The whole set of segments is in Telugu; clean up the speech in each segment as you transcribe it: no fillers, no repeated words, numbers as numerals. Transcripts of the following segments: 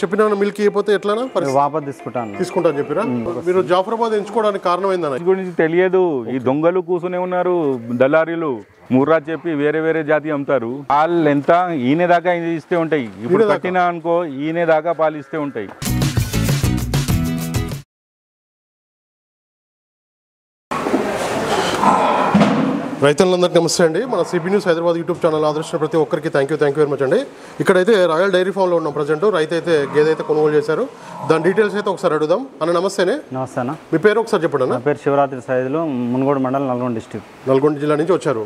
చెప్పినా మిల్క్ ఇవ్వకపోతే ఎట్లా వాపస్ తీసుకుంటాను చెప్పిరా? మీరు జాఫరాబాద్ ఎంచుకోవడానికి కారణం ఏందన్న? గురించి తెలియదు. ఈ దొంగలు కూర్చునే ఉన్నారు, దళారీలు ముర్రా చెప్పి వేరే వేరే జాతి అమ్ముతారు. పాలు ఎంత ఈయన దాకా ఇస్తే ఉంటాయి. ఇప్పుడు కట్టినా అనుకో ఈయన దాకా పాలు ఇస్తే ఉంటాయి. రైతులందరికీ నమస్తే అండి. మన CB news Hyderabad YouTube channel ఆదర్శించిన ప్రతి ఒక్కరికి థ్యాంక్ యూ వెరీ మచ్ అండి. ఇక్కడైతే రాయల్ డైరీ ఫామ్లో ఉన్నాం ప్రజెంట్. రైతు అయితే గేదె అయితే కొనుగోలు చేశారు. దాని డీటెయిల్స్ అయితే ఒకసారి అడుగుదాం. అన్న నమస్తేనే. నమస్తే అన్న. మీ పేరు ఒకసారి చెప్పండి అన్న. నా పేరు శివరాత్రి సైదులు, మునుగోడు మండలం, నల్గొండ డిస్ట్రిక్ట్. నల్గొండ జిల్లా నుంచి వచ్చారు.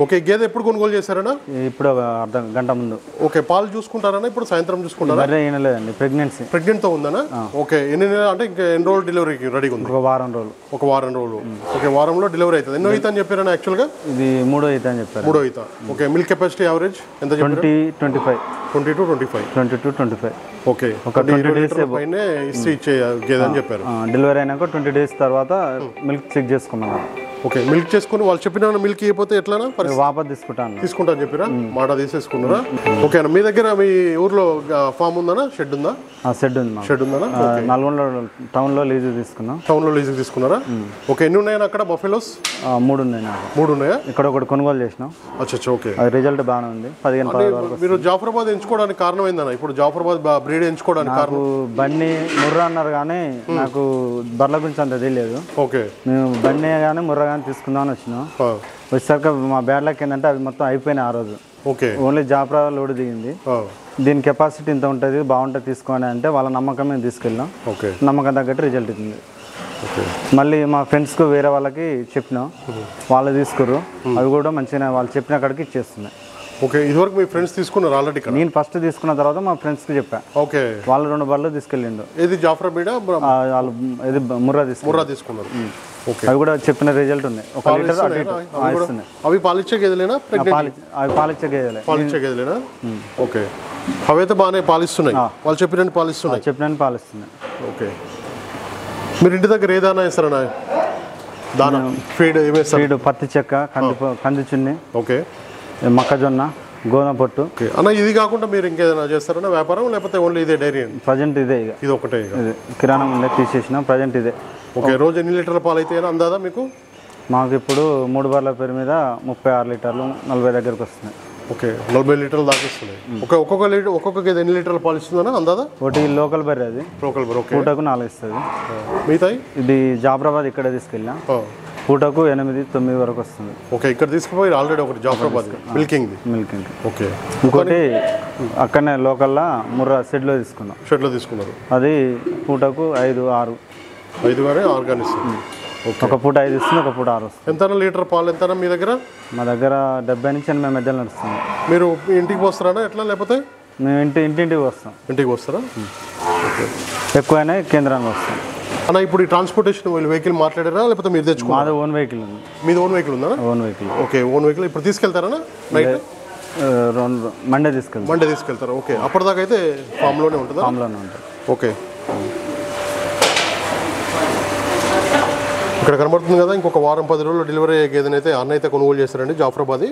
ఓకే, గేదె ఎప్పుడు కొనుగోలు చేశారన్నా? ఇప్పుడు అర్ధ గంట ముందు. ఓకే, పాలు చూసుకుంటారన్నా? ఇప్పుడు సాయంత్రం చూసుకుంటారా? లేదండి, ప్రెగ్నెంట్తో ఉందన్నా? ఓకే, ఎన్ని నెలలు అంటే ఇంకా ఎన్ని రోజులు డెలివరీకి రెడీగా ఉంది? ఒక వారం రోజులు. ఓకే, వారంలో డెలివరీ అవుతుంది. ఎన్నో అవుతా అని చెప్పారన్నా? యాక్చువల్గా ఇది మూడో అవుతా అని చెప్పారు. మూడో అవుతా. ఓకే, మిల్క్ కెపాసిటీ యావరేజ్ ఎంత? 20 to 25. ఓకే, ఒక 20 లీటర్ల పైన ఇచ్చే గేదె అని చెప్పారు. డెలివరీ అయినాక 20 days తర్వాత మిల్క్ చెక్ చేసుకున్నాను. ఓకే, మిల్క్ చేసుకుని వాళ్ళు చెప్పిన మిల్క్ ఇవ్వకపోతే ఎట్లా? వాపస్ తీసుకుంటాను చెప్పిరా? మాట తీసేసుకున్నారా? ఓకే అన్న, మీ దగ్గర మీ ఊర్లో ఫామ్ ఉందా? షెడ్ ఉందా? షెడ్ ఉందా? నల్గొండ టౌన్లో లీజ్ తీసుకున్నారా? ఓకే, ఎన్ని ఉన్నాయా అక్కడ బఫెలోస్? 3 ఉన్నాయా? ఇక్కడ ఒకటి కొనుగోలు చేసినాం. అచ్చా, ఓకే. రిజల్ట్ బాగానే ఉంది. 15 వరకు. మీరు జాఫరాబాద్ ఎంచుకోవడానికి కారణం ఏందన్న? ఇప్పుడు జాఫరాబాద్ బ్రీడ్ ఎంచుకోవడానికి కారణం? బన్నీ ముర్రా అన్నారు కానీ నాకు బర్ల గురించి అంత తెలియదు. ఓకే, మేము బన్నీ కానీ ముర్రా కానీ తీసుకుందామని వచ్చినాం. వచ్చేసరికి మా బ్యాడ్ లక్ ఏంటంటే అవి మొత్తం అయిపోయినాయి ఆ రోజు. ఓకే, ఓన్లీ జాఫ్రా లోడ్ దిగింది. దీని కెపాసిటీ ఇంత ఉంటుంది, బాగుంటుంది తీసుకోండి అంటే వాళ్ళ నమ్మకం మేము తీసుకెళ్ళాం. ఓకే, నమ్మకం తగ్గట్టు రిజల్ట్ ఇస్తుంది. మళ్ళీ మా ఫ్రెండ్స్కు వేరే వాళ్ళకి చెప్పినాం, వాళ్ళు తీసుకుర్రు. అవి కూడా మంచిగా వాళ్ళు చెప్పిన కాడికి ఇచ్చేస్తున్నాయి. ఓకే, ఇదివరకు మీ ఫ్రెండ్స్ తీసుకున్నారు ఆల్రెడీ? నేను ఫస్ట్ తీసుకున్న తర్వాత మా ఫ్రెండ్స్కి చెప్పాను. ఓకే, వాళ్ళు 2 బర్రెలు తీసుకెళ్ళిండు. ఏది జాఫ్రా బీడా? వాళ్ళు ఇది ముర్రా తీసుకున్నారు. అవి కూడా చెప్పిన రిజల్ట్ ఉన్నాయి. 1 లీటర్ అవి పాలిచ్చే గేదెలేనా? అవి పాలిచ్చే గేదెలేనా? ఓకే, అవైతే బాగానే పాలిస్తున్నాయి. వాళ్ళు చెప్పినట్టు పాలిస్తున్నాయి. ఓకే, మీరు ఇంటి దగ్గర ఏ దానా వేస్తారన్నా? దానా ఫీడ్ ఏమేస్తారు? పత్తి చెక్క, కంది చున్ని, ఓకే, మొక్కజొన్న, గోధుమ పొట్టు. అన్న ఇది కాకుండా మీరు ఇంకేదైనా చేస్తారన్నా వ్యాపారం, లేకపోతే ఓన్లీ ఇదే డైరీ? ప్రజెంట్ ఇదే, ఇది ఒకటే. కిరాణా ఉండే తీసేసిన, ప్రజెంట్ ఇదే. ఓకే, రోజు ఎన్ని లీటర్ల పాలు అయితే అందాదా మీకు? మాకు ఇప్పుడు 3 బర్రెల పేరు మీద 36 లీటర్లు 40 దగ్గరకు వస్తున్నాయి. ఓకే, 40 లీటర్లు దాకా ఇస్తున్నాయి. ఒక్కొక్క గేదె ఎన్ని లీటర్ల పాలు ఇస్తుందన్నా అందాదా? ఒకటి లోకల్ బర్రె, అది లోకల్ బర్రె. పూటకు 4 ఇస్తుంది. మిగతా ఇది జాఫరాబాద్ ఇక్కడ తీసుకెళ్ళినా, పూటకు 8-9 వరకు వస్తుంది. ఓకే, ఇక్కడ తీసుకుపోయి ఆల్రెడీ ఒకటి జాఫరాబాద్ మిల్కింగ్. ఓకే, ఇంకోటి అక్కడనే లోకల్లా ముర్రా షెడ్లో తీసుకున్నారు. అది పూటకు 5-6 గానే ఆర్గానిక్. ఒక పూట 5 ఇస్తుంది, ఒక పూట 6 వస్తుంది. ఎంత లీటర్ పాలు ఎంత మీ దగ్గర? మా దగ్గర 70 నుంచి 80 మధ్యలో నడుస్తుంది. మీరు ఇంటికి వస్తారా ఎట్లా, లేకపోతే మేము ఇంటింటికి వస్తాం? ఇంటికి వస్తారా? ఎక్కువైనా కేంద్రానికి వస్తాం. అన్న, ఇప్పుడు ఈ ట్రాన్స్పోర్టేషన్ వెహికల్ మాట్లాడారా, లేకపోతే మీరు తెచ్చుకున్నారా? మాది ఓన్ వెహికల్ ఉంది. మీది ఓన్ వెహికల్ ఉందా? Own vehicle. Okay, own vehicle. ఇప్పుడు తీసుకెళ్తారా నైట్? మండే తీసుకెళ్తారా? ఓకే, అప్పటిదాకా అయితే ఫామ్లోనే ఉంటుందా? ఫామ్లోనే ఉంటుంది. ఓకే, ఇక్కడ కనబడుతుంది కదా, ఇంకొక వారం 10 రోజుల్లో డెలివరీ అయ్యే గేదెని అయితే అన్న అయితే కొనుగోలు చేస్తారండి జాఫరాబాద్.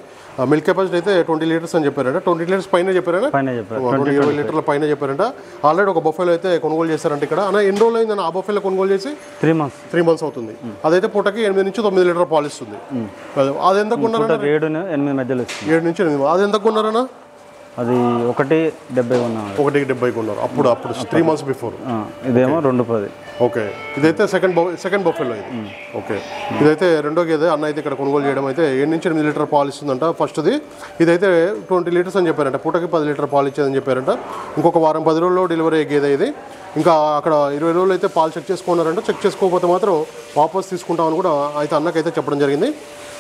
మిల్క్ కెపాసిటీ అయితే 20 లీటర్స్ అని చెప్పారంట. 20 లీటర్స్ పైన చెప్పారంట. 20 లీటర్ల పైన చెప్పారంట. ఆల్రెడీ ఒక బఫెలో అయితే కొనుగోలు చేస్తారంట ఇక్కడ. అన్న, ఎన్ని రోజులు అయింది ఆ బఫెలో కొనుగోలు చేసి? 3 months అవుతుంది. అదైతే పూటకి 8 నుంచి 9 లీటర్ పాలు ఇస్తుంది. అది ఎంత కొన్నారన్నా? 7-8 మధ్యలో 7 నుంచి 8. అది ఎంత కొన్నారన్నా? అది 1.70 కొన్నారు. 1.70 కొన్నారు అప్పుడు 3 months బిఫోర్. ఇదేమో 2.10. ఓకే, ఇదైతే సెకండ్ బఫెలో ఇది. ఓకే, ఇదైతే రెండో గేదె అన్న అయితే ఇక్కడ కొనుగోలు చేయడం అయితే 7 నుంచి 8 లీటర్ పాలు ఇస్తుందంట ఫస్ట్ది. ఇదైతే 20 లీటర్స్ అని చెప్పారంట, పూటకి 10 లీటర్ పాలు ఇచ్చేదని చెప్పారంట. ఇంకొక వారం 10 రోజుల్లో డెలివరీ అయ్యే గేదె ఇది. ఇంకా అక్కడ 20 రోజులు అయితే పాలు చెక్ చేసుకున్నారంట. చెక్ చేసుకోకపోతే మాత్రం వాపస్ తీసుకుంటామని కూడా అయితే అన్నకైతే చెప్పడం జరిగింది.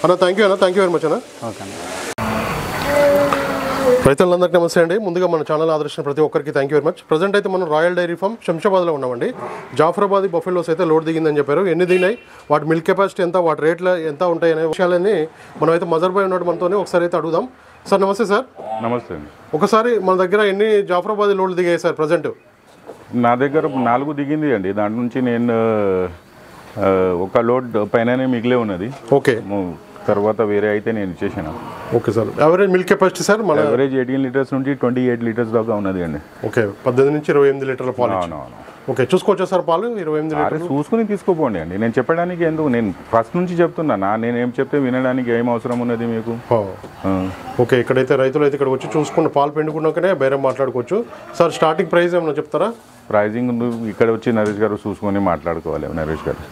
అన్న, థ్యాంక్ యూ వెరీ మచ్ అన్న. ఓకే అన్న. రైతులందరికీ నమస్తే అండి. ముందుగా మన ఛానల్ ఆదర్శించిన ప్రతి ఒక్కరికి thank you very much. Present అయితే మనం రాయల్ డైరీ ఫామ్ శంషాబాద్లో ఉన్నామండి. జాఫరాబాద్ బఫెలోస్ అయితే లోడ్ దిగిందని చెప్పారు. ఎన్ని దిగినాయి, వాటి మిల్క్ కెపాసిటీ ఎంత, వాటి రేట్లు ఎంత ఉంటాయి అనే విషయాలన్నీ మనం అయితే మజర్ బాయ్ ఉన్నాడు మనతో, ఒకసారి అయితే అడుగుదాం. సార్ నమస్తే. సార్ నమస్తే అండి. ఒకసారి మన దగ్గర ఎన్ని జాఫరాబాద్ లోడ్లు దిగాయి సార్ ప్రజెంట్? నా దగ్గర 4 దిగింది అండి. దాంట్ నుంచి నేను ఒక లోడ్ పైననే మిగిలే ఉన్నది. ఓకే, తర్వాత వేరే అయితే నేను ఇచ్చేసాను. Okay sir. Average milk capacity sir మన యావరేజ్ 18 లీటర్స్ నుండి 28 లీటర్స్ దాకా ఉన్నది అండి. ఓకే, 18 నుంచి 28 లీటర్ల పాలు. అవునవును. ఓకే, చూసుకోవచ్చా సార్ పాలు 28 లీటర్లు? చూసుకుని తీసుకోపోండి అండి. నేను చెప్పడానికి ఎందుకు, నేను ఫస్ట్ నుంచి చెప్తున్నా. నేను ఏం చెప్తే వినడానికి ఏం అవసరం ఉన్నది మీకు? ఓకే, ఇక్కడైతే రైతులు అయితే ఇక్కడ వచ్చి చూసుకున్న పాలు పిండుకున్నాకనే బేరం మాట్లాడుకోవచ్చు. సార్ స్టార్టింగ్ ప్రైస్ ఏమన్నా చెప్తారా? ప్రైజింగ్ ఇక్కడ వచ్చి నరేష్ గారు చూసుకొని మాట్లాడుకోవాలి. నరేష్ గారు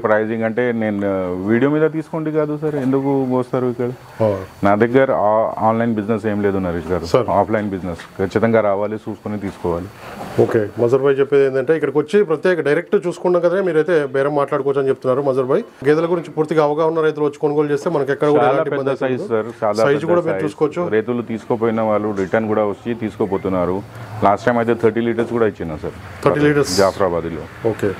ప్రైజింగ్ అంటే నేను వీడియో మీద తీసుకోండి కాదు సార్, ఎందుకు వస్తారు ఇక్కడ? నా దగ్గర ఆన్లైన్ బిజినెస్ ఏం లేదు నరేష్ గారు, ఆఫ్లైన్ బిజినెస్. ఖచ్చితంగా రావాలి, చూసుకొని తీసుకోవాలి. ఓకే, మజర్ భాయ్ చెప్పేది ఏంటంటే ఇక్కడికి వచ్చి ప్రత్యేక డైరెక్ట్ చూసుకున్నాం కదా మీరైతే బేరం మాట్లాడుకోవచ్చు అని చెప్తున్నారు మజర్ భాయ్. గేదెల గురించి పూర్తిగా అవగాహన రైతులు వచ్చి కొనుగోలు చేస్తే మనకి ఎక్కడ కూడా సైజ్ కూడా మీరు చూసుకోవచ్చు. రైతులు తీసుకోపోయిన వాళ్ళు రిటర్న్ కూడా వచ్చి తీసుకోపోతున్నారు. లాస్ట్ టైం అయితే 30 లీటర్స్ కూడా ఇచ్చిన సార్, 30 లీటర్స్ జాఫరాబాద్లో. ఓకే,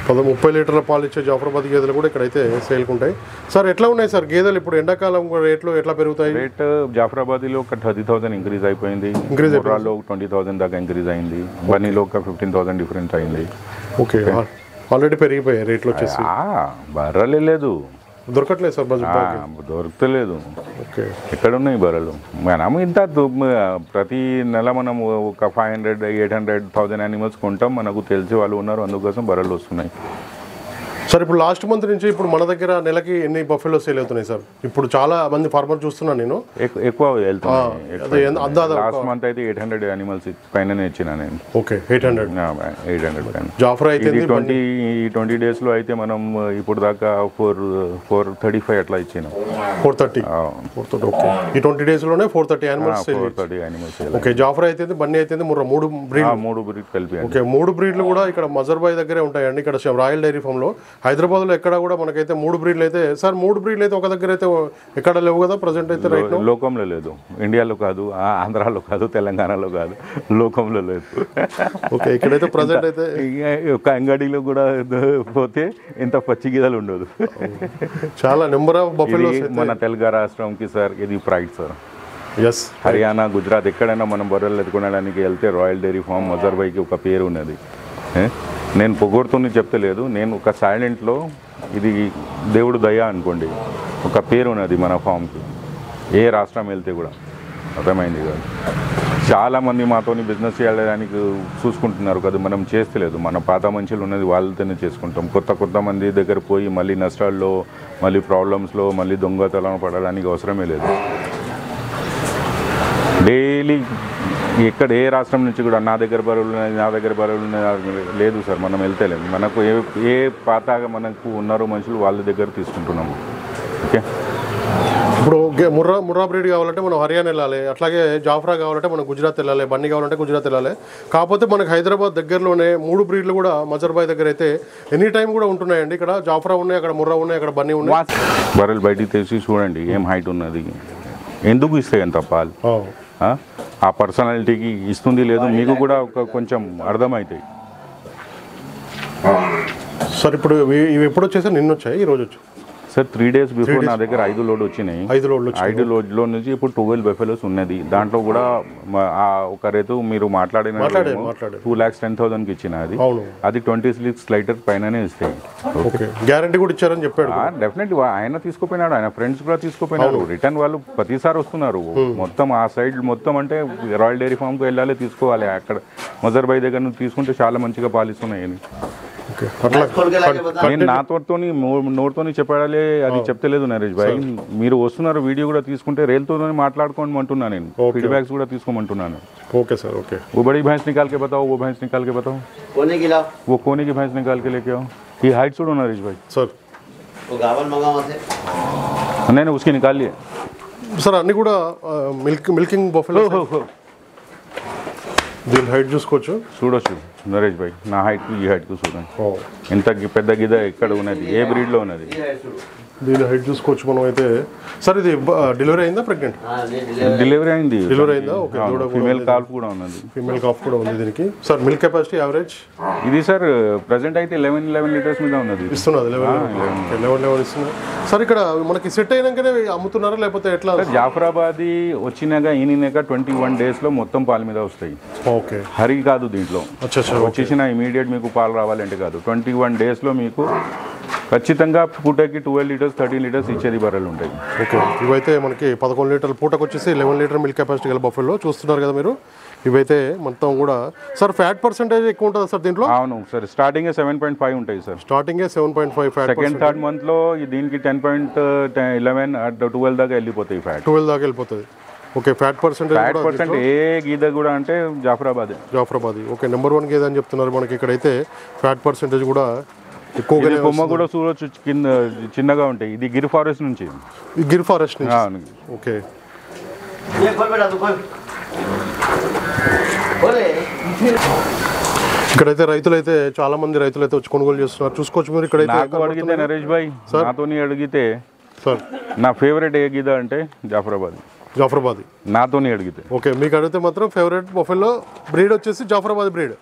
30 లీటర్ల పాలు ఇచ్చే జాఫరాబాద్ గేదెలు కూడా ఇక్కడైతే సేల్కి ఉంటాయి. సార్ ఎట్లా ఉన్నాయి సార్ గేదెలు ఇప్పుడు ఎండాకాలం రేట్లు ఎట్లా పెరుగుతాయి? రేట్ జాఫరాబాద్లో ఒక 30,000 ఇంక్రీజ్ అయిపోయింది, ముర్రాలో 20,000 దాకా ఇంక్రీజ్ అయింది, బనీలో ఒక 15,000 డిఫరెంట్ అయింది. ఓకే, ఆల్రెడీ పెరిగిపోయాయి రేట్లు వచ్చేసి. బర్రెలే లేదు, దొరకట్లేదు సార్, దొరకలేదు. ఓకే, ఎక్కడ ఉన్నాయి బర్రెలు? మనం ఇంత ప్రతి నెల మనం ఒక 500, 800, 1000 యానిమల్స్ కొంటాం. మనకు తెలిసి వాళ్ళు ఉన్నారు, అందుకోసం బర్రెలు వస్తున్నాయి. సార్ ఇప్పుడు లాస్ట్ మంత్ నుంచి ఇప్పుడు మన దగ్గర నెలకి ఎన్ని బఫెలో సేల్ అవుతున్నాయి సార్? ఇప్పుడు చాలా మంది ఫార్మర్ చూస్తున్నాను నేను, ఎక్కువ వెళ్తున్నాయి. లాస్ట్ మంత్ అయితే 800 యానిమల్స్ పైన ఇచ్చిన నేను. ఓకే, 800 పైన. జాఫ్రా అయితే 20 days లో అయితే మనం ఇప్పుడు దాకా 435 అట్లా ఇచ్చినాం. 430. ఓకే, ఈ 20 days లోనే 430 యానిమల్స్. ఓకే, జాఫ్రా అయితే బన్నీ అయితే మూడు బ్రీడ్ కలిపి. ఓకే, 3 బ్రీడ్లు కూడా ఇక్కడ మజర్ భాయ్ దగ్గరే ఉంటాయండి. ఇక్కడ రాయల్ డైరీ ఫామ్ లో హైదరాబాద్లో ఎక్కడ కూడా మనకైతే 3 బ్రీడ్లు అయితే సార్, 3 బ్రీడ్లు అయితే ఒక దగ్గర అయితే ఎక్కడ లేవు కదా ప్రజెంట్ అయితే? రైట్ లోకంలో లేదు, ఇండియాలో కాదు, ఆంధ్రాలో కాదు, తెలంగాణలో కాదు, లోకంలో లేదు. ఓకే, ఇక్కడైతే ప్రజెంట్ అయితే ఒక అంగడిలో కూడా పోతే ఇంత పచ్చి గీదలు ఉండదు. చాలా నెంబర్ ఆఫ్ బఫెలో మన తెలుగు రాష్ట్రంకి సార్ ఇది ప్రైడ్ సార్. ఎస్, హర్యానా, గుజరాత్ ఎక్కడైనా మనం బర్రెలు ఎత్తుకోవడానికి వెళ్తే రాయల్ డైరీ ఫామ్ మజర్ భాయ్కి ఒక పేరు ఉన్నది. నేను పొగొడుతూనే చెప్తలేదు, నేను ఒక సైలెంట్లో ఇది దేవుడు దయ అనుకోండి, ఒక పేరు ఉన్నది మన ఫామ్కి. ఏ రాష్ట్రం వెళ్తే కూడా అర్థమైంది కాదు. చాలామంది మాతోని బిజినెస్ చేయడానికి చూసుకుంటున్నారు కదా, మనం చేస్తలేదు. మన పాత మనుషులు ఉన్నది వాళ్ళతోనే చేసుకుంటాం. కొత్త మంది దగ్గర పోయి మళ్ళీ నష్టాల్లో, మళ్ళీ ప్రాబ్లమ్స్లో, మళ్ళీ దొంగతనం పడడానికి అవసరమే లేదు. డైలీ ఎక్కడ ఏ రాష్ట్రం నుంచి కూడా నా దగ్గర బరువులు లేదు సార్, మనం వెళ్తేలేదు. మనకు ఏ పాతగా మనకు ఉన్నారో మనుషులు వాళ్ళ దగ్గర తీసుకుంటున్నాము. ఓకే, ఇప్పుడు ముర్రా బ్రీడ్ కావాలంటే మనం హర్యానా వెళ్ళాలి, అట్లాగే జాఫ్రా కావాలంటే మనం గుజరాత్ వెళ్ళాలి, బన్నీ కావాలంటే గుజరాత్ వెళ్ళాలి. కాకపోతే మనకు హైదరాబాద్ దగ్గరలోనే 3 బ్రీడ్లు కూడా మజర్ భాయ్ దగ్గర అయితే ఎనీ టైం కూడా ఉంటున్నాయండి. ఇక్కడ జాఫ్రా ఉన్నాయి, అక్కడ ముర్రా ఉన్నాయి, అక్కడ బన్నీ ఉన్నాయి. బర్రెలు బయటికి తెచ్చి చూడండి ఏం హైట్ ఉన్నది, ఎందుకు ఇస్తాయి అంత పాలు. ఆ పర్సనాలిటీకి ఇస్తుంది లేదు, మీకు కూడా కొంచెం అర్థమవుతాయి. సార్ ఇప్పుడు ఇవి ఎప్పుడు వచ్చేసి నిన్న వచ్చాయి, ఈరోజు వచ్చాయి సార్? 3 days బిఫోర్ నా దగ్గర 5 లోడ్ వచ్చినాయి. 5 లోడ్లో నుంచి ఇప్పుడు 12 బఫెలోస్ ఉన్నది. దాంట్లో కూడా ఒక రైతు మీరు మాట్లాడిన 2,10,000కి ఇచ్చిన అది 26 లీటర్ పైననే ఇస్తాయి. గ్యారంటీ కూడా ఇచ్చారని చెప్పాడు. డెఫినెట్లీ ఆయన తీసుకుపోయినాడు, ఆయన ఫ్రెండ్స్ కూడా తీసుకుపోయినారు. రిటర్న్ వాళ్ళు ప్రతిసారి వస్తున్నారు. మొత్తం ఆ సైడ్ మొత్తం అంటే రాయల్ డైరీ ఫామ్కి వెళ్ళాలి, తీసుకోవాలి. అక్కడ మజర్ భాయ్ దగ్గర నుంచి తీసుకుంటే చాలా మంచిగా పాలిస్తున్నాయి. నేను నోటితో చెప్పాలి, అది చెప్తలేదు నరేష్ భాయ్. మీరు వస్తున్నారు, వీడియో కూడా తీసుకుంటే రైల్తో మాట్లాడుకోండి అంటున్నా, నేను ఫీడ్బ్యాక్స్ కూడా తీసుకోమంటున్నాను. Okay sir, okay. वो बड़ी भैंस निकाल के बताओ, वो भैंस निकाल के बताओ, वो कोने की भैंस निकाल के लेके आओ. ये हाइट छोड़ो नरेश भाई. सर वो गावन मंगावा थे, नहीं उसकी निकाल लिए सर. అన్ని కూడా మిల్కింగ్ బఫెలో దీని హైట్ చూసుకోవచ్చు. చూడొచ్చు నరేష్ భాయ్, నా హైట్కు ఈ హైట్కు చూడండి ఎంత పెద్ద గిద ఎక్కడ ఉన్నది, ఏ బ్రీడ్లో ఉన్నది. దీని హైట్ చూసుకోవచ్చు మనం అయితే. సార్ ఇది డెలివరీ అయిందా, ప్రెగ్నెంట్? డెలివరీ అయింది. డెలివరీ అయిందా? ఓకే. ఫీమేల్ కాల్ఫ్ కూడా ఉన్నది. ఫీమేల్ కాల్ఫ్ కూడా ఉంది దీనికి. సార్ మిల్క్ కెపాసిటీ యావరేజ్ ఇది సార్ ప్రెసెంట్ అయితే 11 లీటర్స్ మీద ఉన్నది. ఇస్తున్నది 11 ఇస్తున్నారు. సార్ ఇక్కడ మనకి సెట్ అయినాకనే అమ్ముతున్నారా లేకపోతే ఎట్లా? జాఫరాబాదీ వచ్చినాక ఈయనక 21 డేస్లో మొత్తం పాల మీద వస్తాయి. ఓకే. హరి కాదు దీంట్లో వచ్చేసిన ఇమీడియట్ మీకు పాలు రావాలంటే కాదు. 21 డేస్లో మీకు ఖచ్చితంగా పూటకి 12 లీటర్స్ 13 లీటర్స్ ఇచ్చేది బర్రెలు ఉంటాయి. ఓకే, ఇవైతే మనకి 11 లీటర్ల పూటకు వచ్చేసి 11 లీటర్ మిల్క్ కెపాసిటీ గల బఫెలో చూస్తున్నారు కదా మీరు. ఇవైతే మొత్తం కూడా సార్ ఫ్యాట్ పర్సెంటేజ్ ఎక్కువ ఉంటుందా సార్ దీంట్లో? అవును సార్, స్టార్టింగ్ 7.5 ఉంటాయి sir. Starting 7.5 fat. Second third మంత్లో దీనికి 10.11 12 దాకా వెళ్ళిపోతాయి ఫ్యాట్. 12 దాకా వెళ్ళిపోతుంది. ఓకే, ఫ్యాట్ పర్సెంటేజ్ ఏ గీద కూడా అంటే జాఫరాబాద్. ఓకే, నెంబర్ 1 గేదె అని చెప్తున్నారు మనకి. ఇక్కడైతే ఫ్యాట్ పర్సెంటేజ్ కూడా ఎక్కువగా. కొమ్మ కూడా చూడొచ్చు, కింద చిన్నగా ఉంటాయి. ఇది గిర్ ఫారెస్ట్ నుంచి. గిర్ ఫారెస్ట్ నుంచి. ఓకే, ఇక్కడైతే రైతులైతే చాలా మంది రైతులైతే వచ్చి కొనుగోలు చేస్తున్నారు, చూసుకోవచ్చు మీరు. ఇక్కడైతే అడిగితే నరేష్ భాయ్ నాతోని అడిగితే సార్ నా ఫేవరెట్ ఏ గీద అంటే జాఫరాబాద్. నాతోని అడిగితే. ఓకే, మీకు అడిగితే మాత్రం ఫేవరెట్ బఫెలో బ్రీడ్ వచ్చేసి జాఫరాబాద్ బ్రీడ్.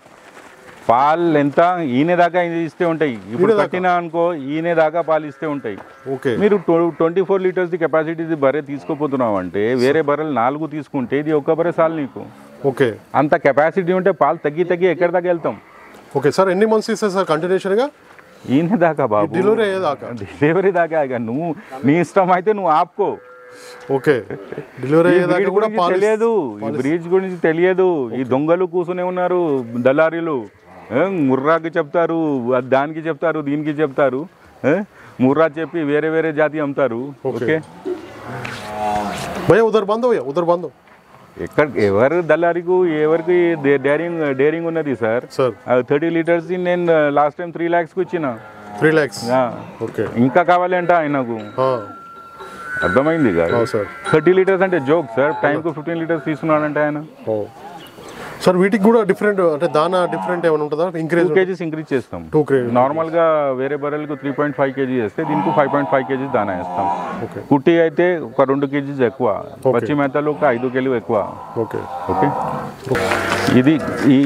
పాలు ఎంత ఈయన దాకా ఇస్తే ఉంటాయి. ఇప్పుడు కట్టినా అనుకో ఈయన దాకా పాలు ఇస్తే ఉంటాయి. ఓకే, మీరు 24 లీటర్స్ ది కెపాసిటీ బర్రె తీసుకోపోతున్నావు అంటే వేరే బర్రెలు 4 తీసుకుంటే ఇది ఒక్క బర్రె చాలు నీకు. ఓకే, అంత కెపాసిటీ ఉంటే పాలు తగ్గి ఎక్కడి దాకా వెళ్తాం. ఓకే సార్, ఎన్ని మంత్స్ ఇస్తారు సార్ కంటిన్యూషన్గా? ఈయన దాకా బాబు, డెలివరీ దాకా. నువ్వు నీ ఇష్టం అయితే నువ్వు ఆపుకో. ఓకే, డెలివరీ కూడా తెలియదు, ఈ బ్రీడ్స్ గురించి తెలియదు. ఈ దొంగలు కూర్చునే ఉన్నారు దళారీలు. ముర్రాకి చెప్తారు, దానికి చెప్తారు, దీనికి చెప్తారు. ముర్రా చెప్పి వేరే జాతి అమ్ముతారు. ఓకే భయ్యా, ఉదర్ బందో ఎక్కడ ఎవరు దళారీకు ఎవరికి డేరింగ్ ఉన్నది సార్. 30 లీటర్స్ నేను లాస్ట్ టైం 3 lakhs ఇచ్చిన. 3 lakhs. ఓకే, ఇంకా కావాలి అంట ఆయనకు. అర్థమైంది కదా. 30 లీటర్స్ అంటే జోక్ సార్. టైంకు 15 లీటర్స్ తీసుకున్నాడంటే ఆయన. సార్ వీటికి కూడా డిఫరెంట్ అంటే దానా డిఫరెంట్ ఏమైనా ఉంటుందా? 2 kgs ఇంక్రీజ్ చేస్తాం. నార్మల్గా వేరే బర్రెలకు 3.5 kg చేస్తే దీనికి 5.5 kg దానా వేస్తాం. కుట్టి అయితే ఒక 2 kgs ఎక్కువ, పచ్చి మేతలు ఒక 5 kg ఎక్కువ. ఓకే, ఇది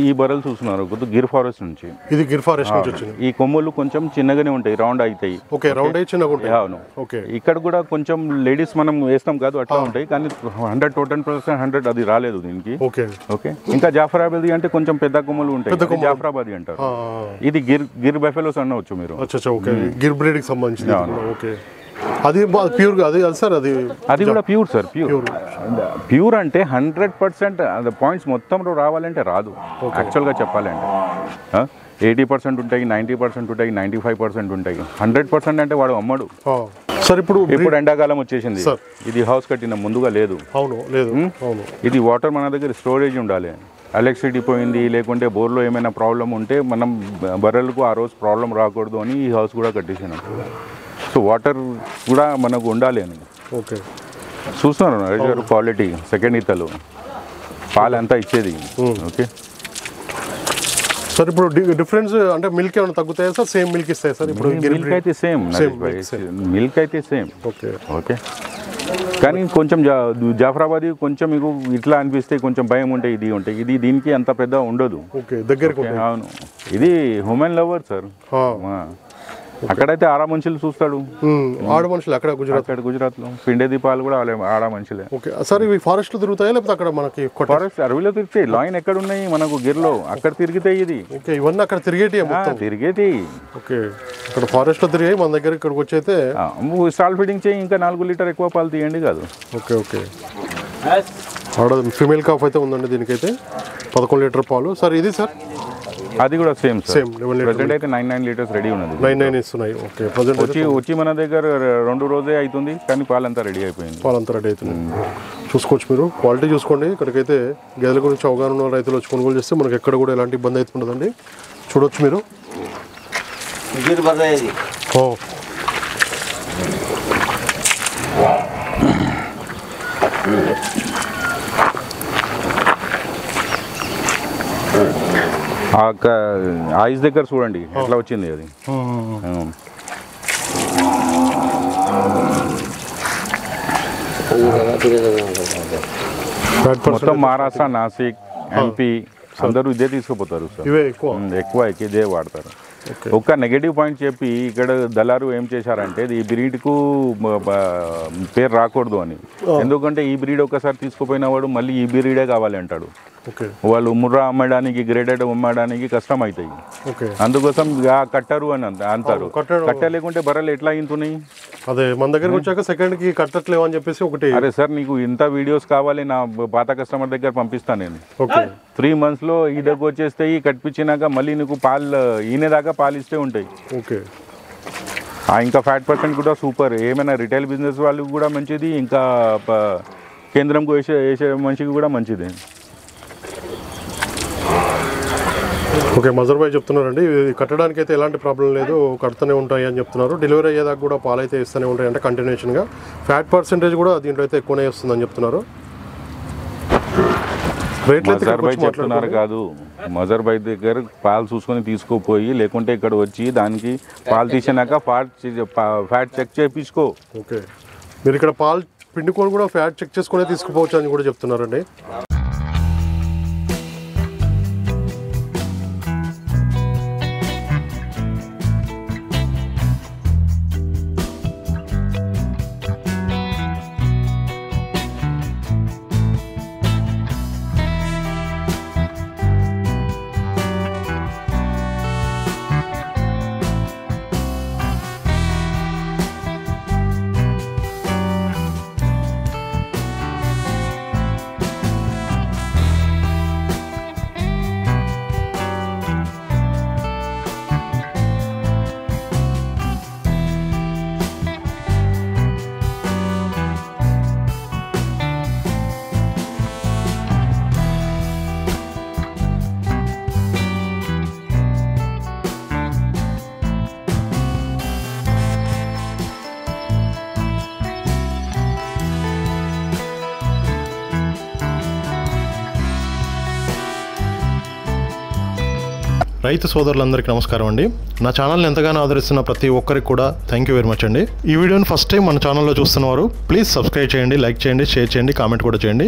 ఈ బర్రెలు చూస్తున్నారు గిర్ ఫారెస్ట్ నుంచి. ఇది గిర్ ఫారెస్ట్ నుంచి వచ్చింది. ఈ కొమ్ములు కొంచెం చిన్నగానే ఉంటాయి, రౌండ్ అవుతాయి. ఓకే, రౌండ్ అయి చిన్నగా ఉంటాయి. అవును. ఓకే, ఇక్కడ కూడా కొంచెం లేడీస్ మనం వేస్తాం కాదు అట్లా ఉంటాయి, కానీ 100% అది రాలేదు దీనికి. Okay, okay. ఇంకా జాఫరాబాదీ అంటే కొంచెం పెద్ద కొమ్మలు ఉంటాయి, జాఫరాబాదీ అంటారు. ఇది గిర్ బఫెలోస్ అనవచ్చు మీరు. ఓకే, గిర్ బ్రీడ్ కి సంబంధించింది. ఓకే, అది ప్యూర్ సార్. అది కూడా ప్యూర్ సార్. ప్యూర్ అంటే 100% పాయింట్స్ మొత్తం రావాలంటే రాదు. యాక్చువల్గా చెప్పాలంటే 80% ఉంటాయి, 90% ఉంటాయి, 95% ఉంటాయి. 100% అంటే వాడు అమ్మడు సార్. ఇప్పుడు ఎండాకాలం వచ్చేసింది, ఇది హౌస్ కట్టిన ముందుగా లేదు. ఇది వాటర్ మన దగ్గర స్టోరేజ్ ఉండాలి. ఎలక్ట్రిసిటీ పోయింది లేకుంటే బోర్లో ఏమైనా ప్రాబ్లం ఉంటే మనం బర్రెలకు ఆ రోజు ప్రాబ్లం రాకూడదు అని ఈ హౌస్ కూడా కట్టేసాను. సో వాటర్ కూడా మనకు ఉండాలి అని. ఓకే, చూస్తున్నారు క్వాలిటీ. సెకండ్ ఈతలు పాలు అంతా ఇచ్చేది. ఓకే సార్, ఇప్పుడు డిఫరెన్స్ అంటే మిల్క్ ఏమైనా తగ్గుతాయా సార్? సేమ్ మిల్క్ ఇస్తాయి సార్? ఇప్పుడు మిల్క్ అయితే సేమ్, మిల్క్ అయితే సేమ్. Okay, okay. కానీ కొంచెం జాఫరాబాదీ కొంచెం మీకు ఇట్లా అనిపిస్తే కొంచెం భయం ఉంటాయి, ఇది ఉంటాయి. ఇది దీనికి అంత పెద్ద ఉండదు. దగ్గర. అవును, ఇది హ్యూమన్ లవర్ సార్. అక్కడైతే ఆడ మనుషులు చూస్తాడు. ఆడ మనుషులు అక్కడ గుజరాత్ లో పిండే దీపాలు కూడా ఆడ మనుషులే. ఓకే సార్, ఇవి ఫారెస్ట్ లో తిరుగుతాయి లేకపోతే అక్కడ మనకి ఫారెస్ట్ అడవిలో తిరుగుతాయి? లైన్ ఎక్కడ ఉన్నాయి మనకు గిర్లో, అక్కడ తిరుగుతాయి. ఇది ఓకే, ఇవన్నీ అక్కడ తిరిగేటి. ఓకే, అక్కడ ఫారెస్ట్ లో తిరిగాయి మన దగ్గర. ఇక్కడికి వచ్చి అయితే స్టాల్ ఫీడింగ్ చేయి, ఇంకా 4 లీటర్ ఎక్కువ పాలు తీయండి కాదు. Okay, okay. ఆడ ఫీమేల్ కాఫ్ అయితే ఉందండి దీనికైతే 11 లీటర్ పాలు. సార్ ఇది సార్ అది కూడా సేమ్ ప్రెసెంట్ అయితే 99 లీటర్స్ రెడీ ఉన్నది. 99 ఇస్తున్నాయి. ఓకే, వచ్చి మన దగ్గర 2 రోజే అవుతుంది, కానీ పాలంతా రెడీ అయిపోయింది. చూసుకోవచ్చు మీరు, క్వాలిటీ చూసుకోండి. ఇక్కడికైతే గేదెల గురించి అవగాహన ఉన్న రైతులు వచ్చి కొనుగోలు చేస్తే మనకి ఎక్కడ కూడా ఎలాంటి ఇబ్బంది అయితే ఉండదండి. చూడొచ్చు మీరు. ఐస్ దగ్గర చూడండి ఎట్లా వచ్చింది అది. మొత్తం మహారాష్ట్ర, నాసిక్, ఎంపీ అందరూ ఇదే తీసుకుపోతారు సార్. ఎక్కువ ఇదే వాడతారు. ఒక్క నెగటివ్ పాయింట్ చెప్పి ఇక్కడ దళారు ఏం చేశారంటే ఈ బ్రీడ్కు పేరు రాకూడదు అని. ఎందుకంటే ఈ బ్రీడ్ ఒకసారి తీసుకుపోయిన వాడు మళ్ళీ ఈ బ్రీడే కావాలి అంటాడు. వాళ్ళు ముర్రా అమ్మడానికి గ్రేడెడ్ అమ్మడానికి కష్టం అవుతాయి. అందుకోసం కట్టరు అని అంటారు. కట్ట లేకుంటే బర్రెలు ఎట్లా ఇంతున్నాయి? అదే మన దగ్గరకు వచ్చాక సెకండ్కి కట్టట్లేవు అని చెప్పేసి ఒకటి. అరే సార్ నీకు ఇంత వీడియోస్ కావాలి నా పాత కస్టమర్ దగ్గర పంపిస్తాను నేను. 3 monthsలో ఈ దగ్గర వచ్చేస్తాయి. కట్టించినాక మళ్ళీ నీకు పాలు ఈయనదాకా పాలు ఇస్తే ఉంటాయి. ఇంకా ఫ్యాట్ పర్సెంట్ కూడా సూపర్. ఏమైనా రిటైల్ బిజినెస్ వాళ్ళకి కూడా మంచిది, ఇంకా కేంద్రంకు వేసే మనిషికి కూడా మంచిది. ఓకే, మజర్ భాయ్ చెప్తున్నారండి ఇది కట్టడానికి అయితే ఎలాంటి ప్రాబ్లం లేదు, కడుతూనే ఉంటాయి అని చెప్తున్నారు. డెలివరీ అయ్యేదాకా కూడా పాలు అయితే ఇస్తూనే ఉంటాయి అంటే కంటిన్యూషన్గా. ఫ్యాట్ పర్సెంటేజ్ కూడా దీంట్లో అయితే ఎక్కువనే వస్తుందని చెప్తున్నారు. మజర్ భాయ్ చెప్తున్నారు కాదు, మజర్ భాయ్ దగ్గర పాలు చూసుకొని తీసుకోపోయి, లేకుంటే ఇక్కడ వచ్చి దానికి పాలు తీసినాక ఫ్యాట్ చెక్ చేయించుకో. ఓకే, మీరు ఇక్కడ పాలు పిండుకొని కూడా ఫ్యాట్ చెక్ చేసుకునే తీసుకుపోవచ్చు అని కూడా చెప్తున్నారండి. రైతు సోదరులందరికీ నమస్కారం అండి. నా ఛానల్ని ఎంతగానో ఆదరిస్తున్న ప్రతి ఒక్కరికి కూడా థ్యాంక్ యూ వెరీ మచ్ అండి. ఈ వీడియోని ఫస్ట్ టైం మన ఛానల్లో చూస్తున్నవారు ప్లీజ్ సబ్స్క్రైబ్ చేయండి, లైక్ చేయండి, షేర్ చేయండి, కామెంట్ కూడా చేయండి.